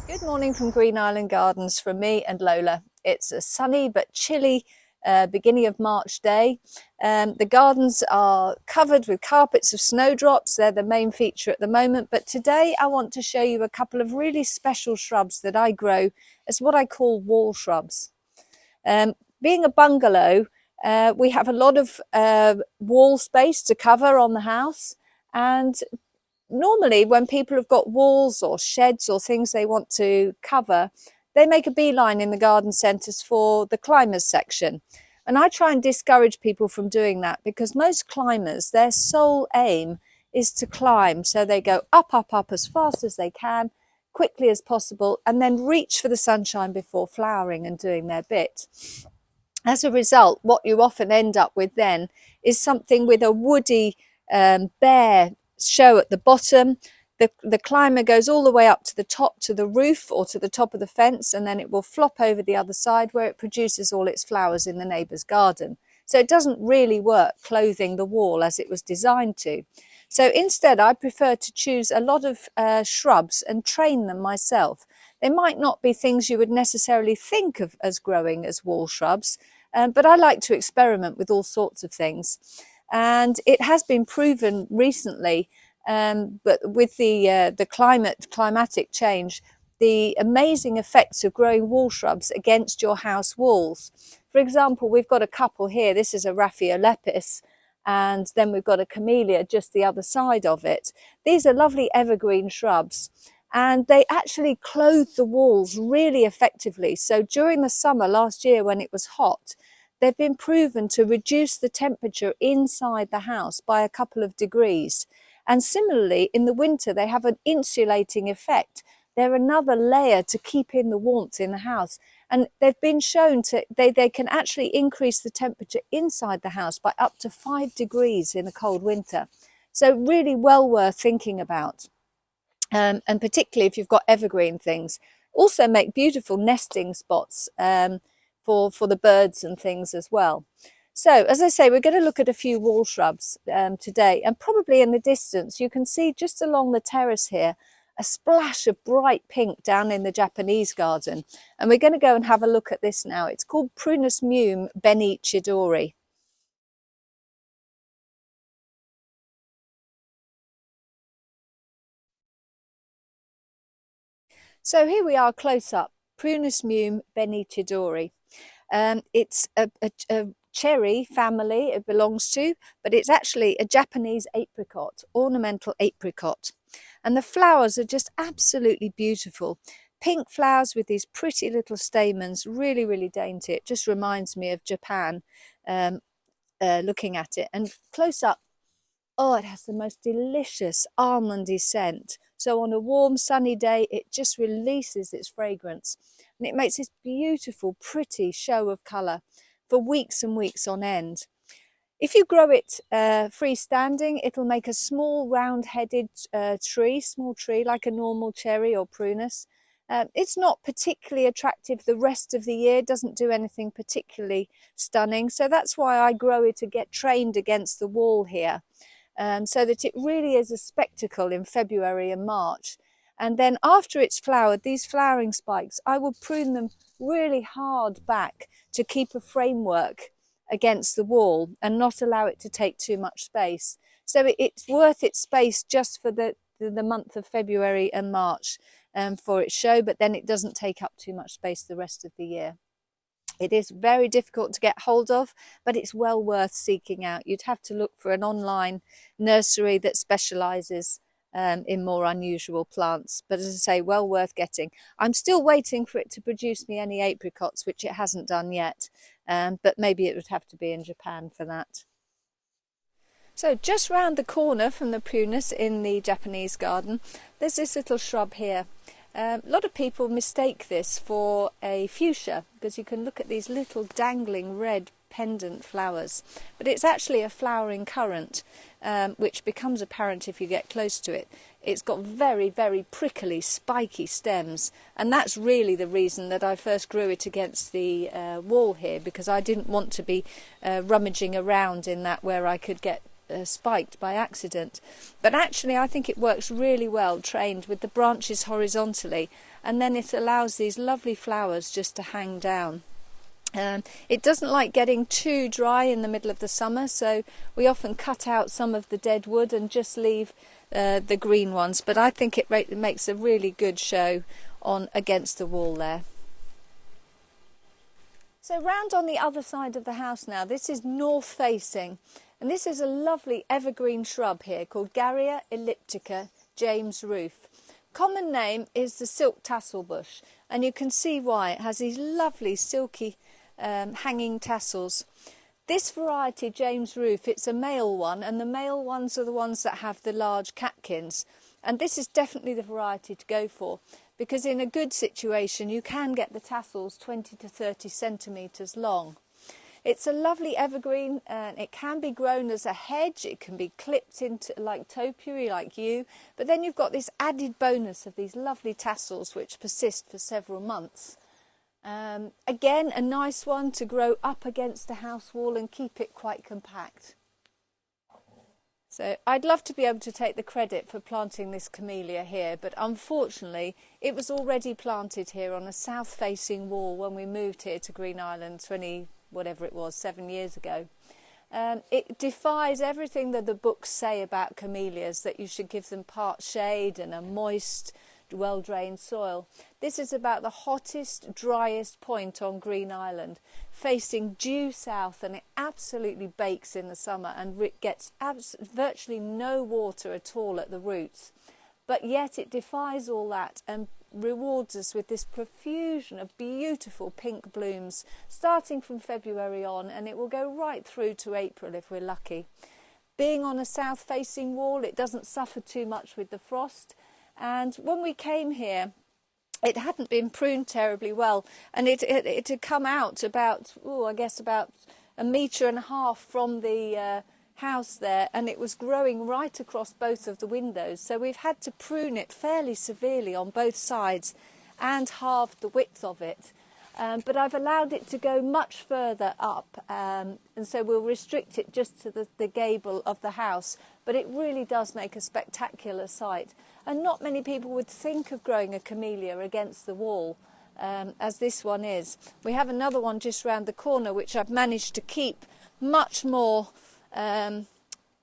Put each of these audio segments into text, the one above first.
Good morning from Green Island Gardens from me and Lola. It's a sunny but chilly beginning of March day. The gardens are covered with carpets of snowdrops. They're the main feature at the moment, but today I want to show you a couple of really special shrubs that I grow as what I call wall shrubs. Being a bungalow, we have a lot of wall space to cover on the house, and normally when people have got walls or sheds or things they want to cover, they make a beeline in the garden centres for the climbers section. And I try and discourage people from doing that, because most climbers, their sole aim is to climb. So they go up, up, up as fast as they can, quickly as possible, and then reach for the sunshine before flowering and doing their bit. As a result, what you often end up with then is something with a woody, bare show at the bottom. The climber goes all the way up to the top, to the roof or to the top of the fence, and then it will flop over the other side where it produces all its flowers in the neighbour's garden. So it doesn't really work clothing the wall as it was designed to. So instead, I prefer to choose a lot of shrubs and train them myself. They might not be things you would necessarily think of as growing as wall shrubs, but I like to experiment with all sorts of things. And it has been proven recently, but with the climatic change, the amazing effects of growing wall shrubs against your house walls. For example, we've got a couple here. This is a Raphaelepis, and then we've got a Camellia just the other side of it. These are lovely evergreen shrubs, and they actually clothe the walls really effectively. So during the summer last year, when it was hot, they've been proven to reduce the temperature inside the house by a couple of degrees. And similarly, in the winter, they have an insulating effect. They're another layer to keep in the warmth in the house. And they've been shown to, they can actually increase the temperature inside the house by up to 5 degrees in a cold winter. So really well worth thinking about. And particularly if you've got evergreen things. Also make beautiful nesting spots for the birds and things as well. So, as I say, we're going to look at a few wall shrubs today, and probably in the distance you can see just along the terrace here a splash of bright pink down in the Japanese garden, and we're going to go and have a look at this now. It's called Prunus mume Benny Chidori. So here we are close up, Prunus mume Benny Chidori. It's a cherry family it belongs to, but it's actually a Japanese apricot, ornamental apricot. And the flowers are just absolutely beautiful. Pink flowers with these pretty little stamens, really, really dainty. It just reminds me of Japan, looking at it. And close up, oh, it has the most delicious almondy scent. So on a warm, sunny day, it just releases its fragrance. And it makes this beautiful, pretty show of colour for weeks and weeks on end. If you grow it freestanding, it'll make a small round-headed small tree like a normal cherry or prunus. It's not particularly attractive the rest of the year, doesn't do anything particularly stunning. So that's why I grow it to get trained against the wall here, so that it really is a spectacle in February and March. And then after it's flowered, these flowering spikes, I will prune them really hard back to keep a framework against the wall and not allow it to take too much space. So it's worth its space just for the month of February and March for its show, but then it doesn't take up too much space the rest of the year. It is very difficult to get hold of, but it's well worth seeking out. You'd have to look for an online nursery that specialises in more unusual plants, but as I say, well worth getting. I'm still waiting for it to produce me any apricots, which it hasn't done yet, but maybe it would have to be in Japan for that. So just round the corner from the Prunus in the Japanese garden, there's this little shrub here. A lot of people mistake this for a fuchsia, because you can look at these little dangling red pendant flowers, but it's actually a flowering currant, which becomes apparent if you get close to it. It's got very, very prickly, spiky stems, and that's really the reason that I first grew it against the wall here, because I didn't want to be rummaging around in that where I could get spiked by accident. But actually I think it works really well trained with the branches horizontally, and then it allows these lovely flowers just to hang down. It doesn't like getting too dry in the middle of the summer, so we often cut out some of the dead wood and just leave the green ones, but I think it makes a really good show on against the wall there. So round on the other side of the house now, this is north facing, and this is a lovely evergreen shrub here called Garrya elliptica James Roof. Common name is the silk tassel bush, and you can see why. It has these lovely silky hanging tassels. This variety, James Roof, it's a male one, and the male ones are the ones that have the large catkins, and this is definitely the variety to go for, because in a good situation you can get the tassels 20 to 30 centimetres long. It's a lovely evergreen, and it can be grown as a hedge, it can be clipped into like topiary like you, but then you've got this added bonus of these lovely tassels which persist for several months. Again, a nice one to grow up against a house wall and keep it quite compact. So I'd love to be able to take the credit for planting this camellia here, but unfortunately it was already planted here on a south-facing wall when we moved here to Green Island 7 years ago. It defies everything that the books say about camellias, that you should give them part shade and a moist, well-drained soil. This is about the hottest, driest point on Green Island, facing due south, and it absolutely bakes in the summer and gets virtually no water at all at the roots. But yet it defies all that and rewards us with this profusion of beautiful pink blooms starting from February on, and it will go right through to April if we're lucky. Being on a south-facing wall, it doesn't suffer too much with the frost. And when we came here, it hadn't been pruned terribly well, and it had come out about, I guess about 1.5 meters from the house there, and it was growing right across both of the windows. So we've had to prune it fairly severely on both sides and halved the width of it. But I've allowed it to go much further up, and so we'll restrict it just to the gable of the house. But it really does make a spectacular sight. And not many people would think of growing a camellia against the wall, as this one is. We have another one just round the corner, which I've managed to keep much more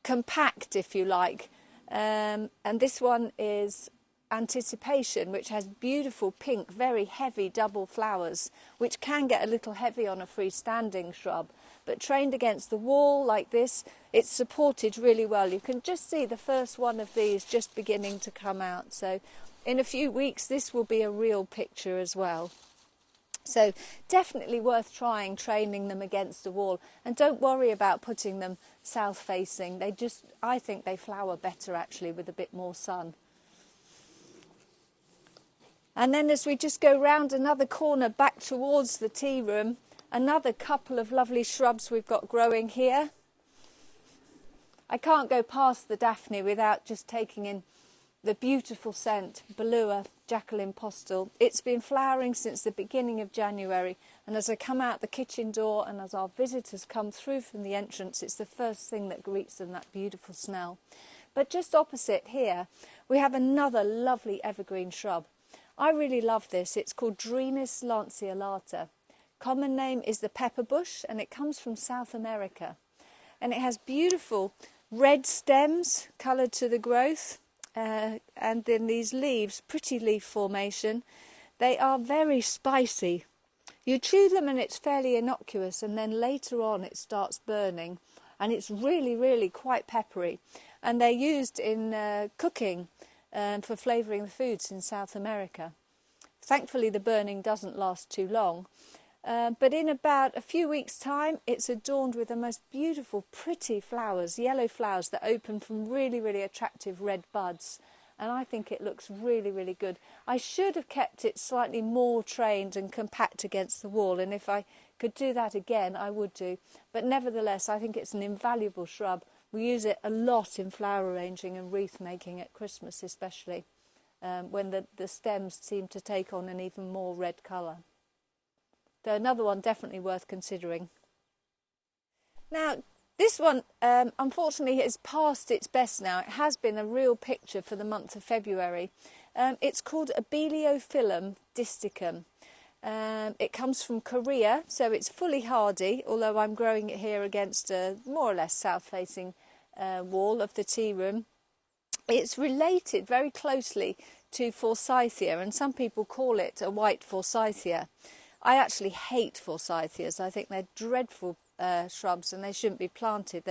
compact, if you like. And this one is Anticipation, which has beautiful pink, very heavy double flowers, which can get a little heavy on a freestanding shrub. But trained against the wall like this, it's supported really well. You can just see the first one of these just beginning to come out. So in a few weeks, this will be a real picture as well. So definitely worth trying training them against the wall. And don't worry about putting them south facing. I think they flower better actually with a bit more sun. And then as we just go round another corner back towards the tea room, another couple of lovely shrubs we've got growing here. I can't go past the Daphne without just taking in the beautiful scent, Belua Jacqueline Postel. It's been flowering since the beginning of January, and as I come out the kitchen door and as our visitors come through from the entrance, it's the first thing that greets them, that beautiful smell. But just opposite here, we have another lovely evergreen shrub. I really love this. It's called Drimys lanceolata. Common name is the pepper bush, and it comes from South America. And it has beautiful red stems coloured to the growth, and then these leaves, pretty leaf formation. They are very spicy. You chew them and it's fairly innocuous, and then later on it starts burning, and it's really, really quite peppery. And they're used in cooking for flavouring the foods in South America. Thankfully the burning doesn't last too long, but in about a few weeks' time it's adorned with the most beautiful pretty flowers, yellow flowers that open from really, really attractive red buds, and I think it looks really, really good. I should have kept it slightly more trained and compact against the wall, and if I could do that again I would do, but nevertheless I think it's an invaluable shrub. We use it a lot in flower arranging and wreath making at Christmas especially, when the stems seem to take on an even more red colour. So another one definitely worth considering. Now, This one, unfortunately, is past its best now. It has been a real picture for the month of February. It's called Abeliophyllum distichum. It comes from Korea, so it's fully hardy, although I'm growing it here against a more or less south-facing wall of the tea room. It's related very closely to forsythia, and some people call it a white forsythia. I actually hate forsythias. I think they're dreadful shrubs and they shouldn't be planted.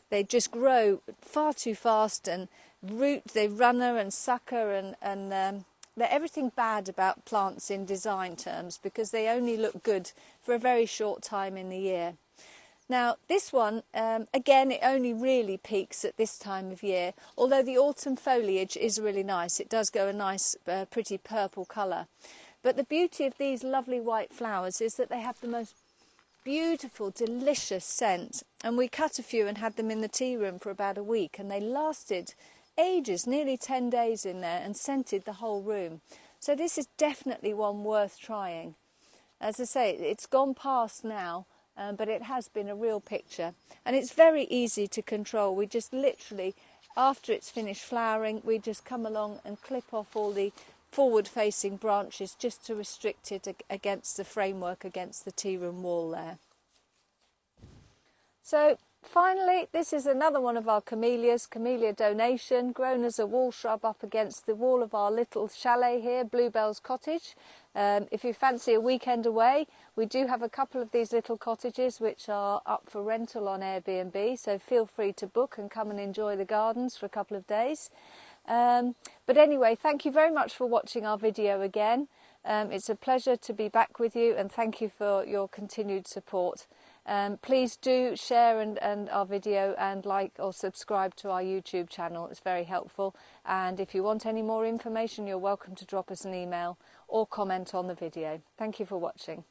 They just grow far too fast and they runner and sucker and they're everything bad about plants in design terms, because they only look good for a very short time in the year. Now this one, again, it only really peaks at this time of year, although the autumn foliage is really nice. It does go a nice pretty purple colour. But the beauty of these lovely white flowers is that they have the most beautiful, delicious scent. And we cut a few and had them in the tea room for about a week, and they lasted ages, nearly 10 days in there, and scented the whole room. So this is definitely one worth trying. As I say, it's gone past now, but it has been a real picture. And it's very easy to control. We just literally, after it's finished flowering, we just come along and clip off all the forward-facing branches just to restrict it against the framework, against the tea room wall there. So finally, this is another one of our camellias, Camellia donation, grown as a wall shrub up against the wall of our little chalet here, Bluebell's Cottage. If you fancy a weekend away, we do have a couple of these little cottages which are up for rental on Airbnb, so feel free to book and come and enjoy the gardens for a couple of days. But anyway, thank you very much for watching our video again. It's a pleasure to be back with you, and thank you for your continued support. Please do share and our video and like or subscribe to our YouTube channel. It's very helpful. And if you want any more information, you're welcome to drop us an email or comment on the video. Thank you for watching.